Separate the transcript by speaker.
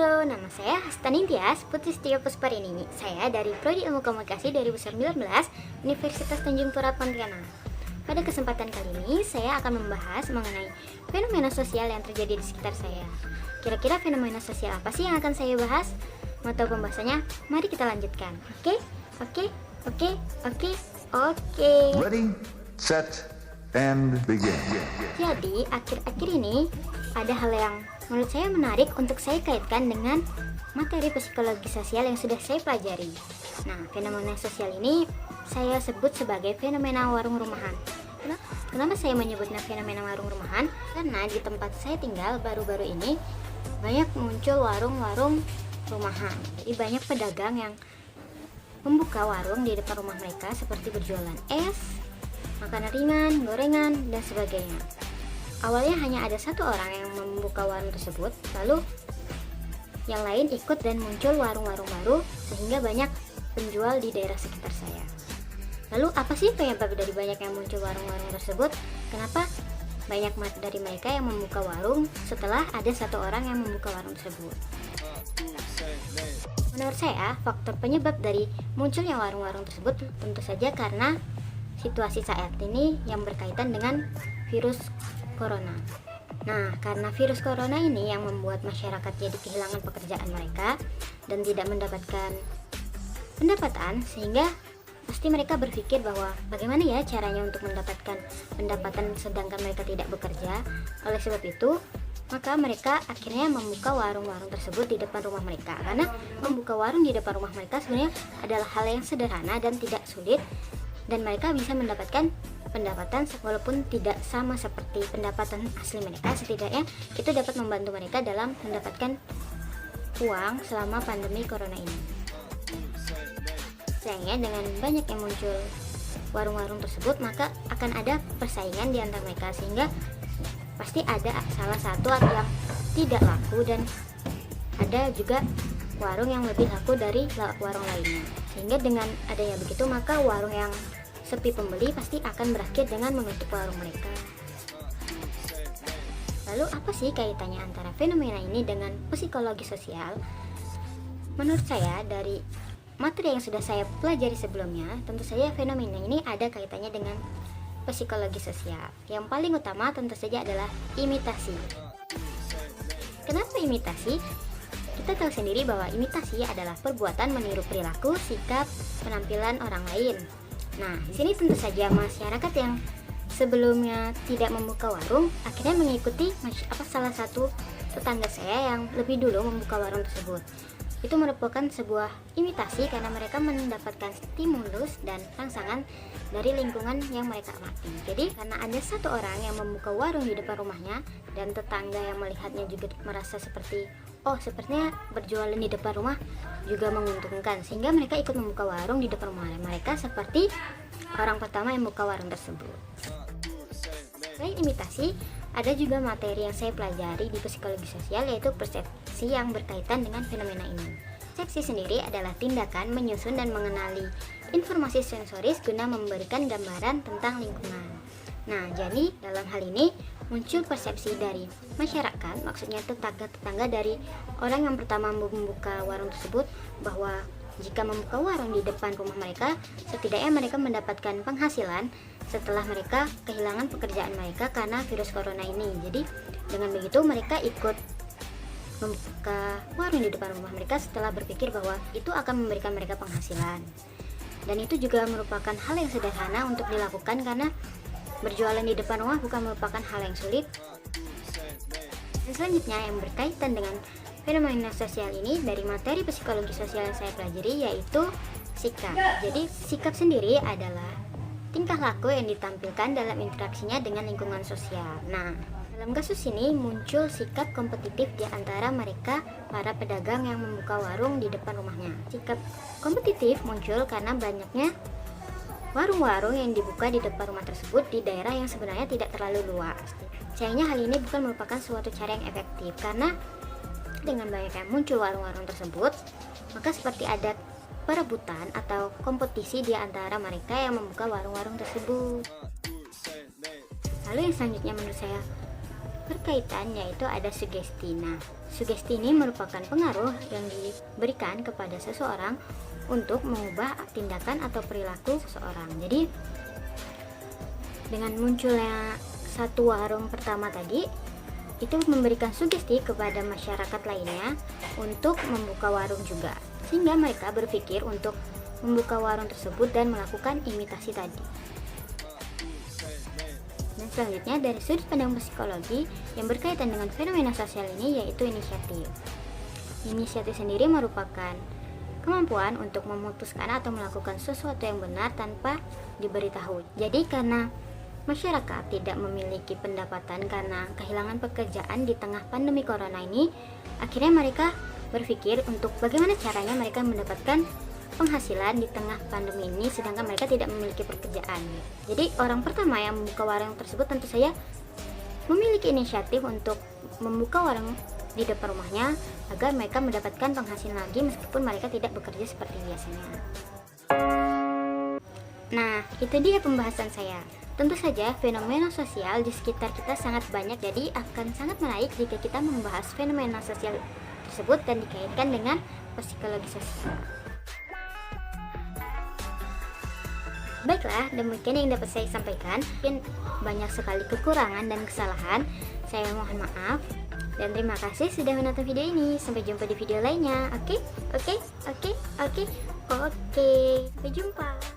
Speaker 1: Halo, nama saya Hasta Ningtyas Putri Setia Pusparini. Saya dari Prodi Ilmu Komunikasi 2019 Universitas Tanjung Pura Pontianak. Pada kesempatan kali ini, saya akan membahas mengenai fenomena sosial yang terjadi di sekitar saya. Kira-kira fenomena sosial apa sih yang akan saya bahas? Mau tahu pembahasannya? Mari kita lanjutkan. Oke.
Speaker 2: Ready, set, and begin.
Speaker 1: Jadi, akhir-akhir ini ada hal yang menurut saya menarik untuk saya kaitkan dengan materi psikologi sosial yang sudah saya pelajari. Nah, fenomena sosial ini saya sebut sebagai fenomena warung rumahan. Kenapa saya menyebutnya fenomena warung rumahan? Karena di tempat saya tinggal baru-baru ini banyak muncul warung-warung rumahan. Jadi banyak pedagang yang membuka warung di depan rumah mereka seperti berjualan es, makanan ringan, gorengan, dan sebagainya. Awalnya hanya ada satu orang yang membuka warung tersebut, lalu yang lain ikut dan muncul warung-warung baru sehingga banyak penjual di daerah sekitar saya. Lalu apa sih penyebab dari banyak yang muncul warung-warung tersebut? Kenapa banyak dari mereka yang membuka warung setelah ada satu orang yang membuka warung tersebut? Menurut saya, faktor penyebab dari munculnya warung-warung tersebut tentu saja karena situasi saat ini yang berkaitan dengan virus corona. Nah, karena virus corona ini yang membuat masyarakat jadi kehilangan pekerjaan mereka dan tidak mendapatkan pendapatan, sehingga pasti mereka berpikir bahwa bagaimana ya caranya untuk mendapatkan pendapatan sedangkan mereka tidak bekerja. Oleh sebab itu, maka mereka akhirnya membuka warung-warung tersebut di depan rumah mereka. Karena membuka warung di depan rumah mereka sebenarnya adalah hal yang sederhana dan tidak sulit, dan mereka bisa mendapatkan pendapatan walaupun tidak sama seperti pendapatan asli mereka. Setidaknya itu dapat membantu mereka dalam mendapatkan uang selama pandemi corona ini. Sayangnya dengan banyak yang muncul warung-warung tersebut, maka akan ada persaingan di antara mereka, sehingga pasti ada salah satu yang tidak laku dan ada juga warung yang lebih laku dari warung lainnya. Sehingga dengan adanya begitu, maka warung yang sepi pembeli pasti akan berakhir dengan menutup warung mereka. Lalu apa sih kaitannya antara fenomena ini dengan psikologi sosial? Menurut saya, dari materi yang sudah saya pelajari sebelumnya, tentu saja fenomena ini ada kaitannya dengan psikologi sosial. Yang paling utama tentu saja adalah imitasi. Kenapa imitasi? Kita tahu sendiri bahwa imitasi adalah perbuatan meniru perilaku, sikap, penampilan orang lain. Nah, di sini tentu saja masyarakat yang sebelumnya tidak membuka warung akhirnya mengikuti salah satu tetangga saya yang lebih dulu membuka warung tersebut. Itu merupakan sebuah imitasi karena mereka mendapatkan stimulus dan rangsangan dari lingkungan yang mereka amati. Jadi karena ada satu orang yang membuka warung di depan rumahnya dan tetangga yang melihatnya juga merasa seperti, oh sepertinya berjualan di depan rumah juga menguntungkan, sehingga mereka ikut membuka warung di depan rumah mereka seperti orang pertama yang membuka warung tersebut. Selain imitasi, ada juga materi yang saya pelajari di psikologi sosial, yaitu persepsi yang berkaitan dengan fenomena ini. Persepsi sendiri adalah tindakan menyusun dan mengenali informasi sensoris guna memberikan gambaran tentang lingkungan. Nah, jadi dalam hal ini muncul persepsi dari masyarakat, maksudnya tetangga-tetangga dari orang yang pertama membuka warung tersebut, bahwa jika membuka warung di depan rumah mereka, setidaknya mereka mendapatkan penghasilan setelah mereka kehilangan pekerjaan mereka karena virus corona ini. Jadi dengan begitu mereka ikut membuka warung di depan rumah mereka setelah berpikir bahwa itu akan memberikan mereka penghasilan. Dan itu juga merupakan hal yang sederhana untuk dilakukan karena berjualan di depan rumah bukan merupakan hal yang sulit. Dan selanjutnya yang berkaitan dengan fenomena sosial ini dari materi psikologi sosial yang saya pelajari, yaitu sikap. Jadi sikap sendiri adalah tingkah laku yang ditampilkan dalam interaksinya dengan lingkungan sosial. Nah, dalam kasus ini muncul sikap kompetitif di antara mereka para pedagang yang membuka warung di depan rumahnya. Sikap kompetitif muncul karena banyaknya warung-warung yang dibuka di depan rumah tersebut di daerah yang sebenarnya tidak terlalu luas. Sayangnya hal ini bukan merupakan suatu cara yang efektif, karena dengan banyak yang muncul warung-warung tersebut, maka seperti ada perebutan atau kompetisi di antara mereka yang membuka warung-warung tersebut. Lalu yang selanjutnya menurut saya berkaitan, yaitu ada sugesti. Nah, sugesti ini merupakan pengaruh yang diberikan kepada seseorang untuk mengubah tindakan atau perilaku seseorang. Jadi dengan munculnya satu warung pertama tadi, itu memberikan sugesti kepada masyarakat lainnya untuk membuka warung juga, sehingga mereka berpikir untuk membuka warung tersebut dan melakukan imitasi tadi. Dan selanjutnya dari sudut pandang psikologi yang berkaitan dengan fenomena sosial ini, yaitu inisiatif. Inisiatif sendiri merupakan kemampuan untuk memutuskan atau melakukan sesuatu yang benar tanpa diberitahu. Jadi karena masyarakat tidak memiliki pendapatan karena kehilangan pekerjaan di tengah pandemi corona ini, akhirnya mereka berpikir untuk bagaimana caranya mereka mendapatkan penghasilan di tengah pandemi ini, sedangkan mereka tidak memiliki pekerjaan. Jadi orang pertama yang membuka warung tersebut tentu saja memiliki inisiatif untuk membuka warung di depan rumahnya agar mereka mendapatkan penghasilan lagi meskipun mereka tidak bekerja seperti biasanya. Nah, itu dia pembahasan saya. Tentu saja fenomena sosial di sekitar kita sangat banyak, jadi akan sangat menarik jika kita membahas fenomena sosial tersebut dan dikaitkan dengan psikologi sosial. Baiklah, demikian yang dapat saya sampaikan. Mungkin banyak sekali kekurangan dan kesalahan. Saya mohon maaf dan terima kasih sudah menonton video ini. Sampai jumpa di video lainnya. Oke. Sampai jumpa.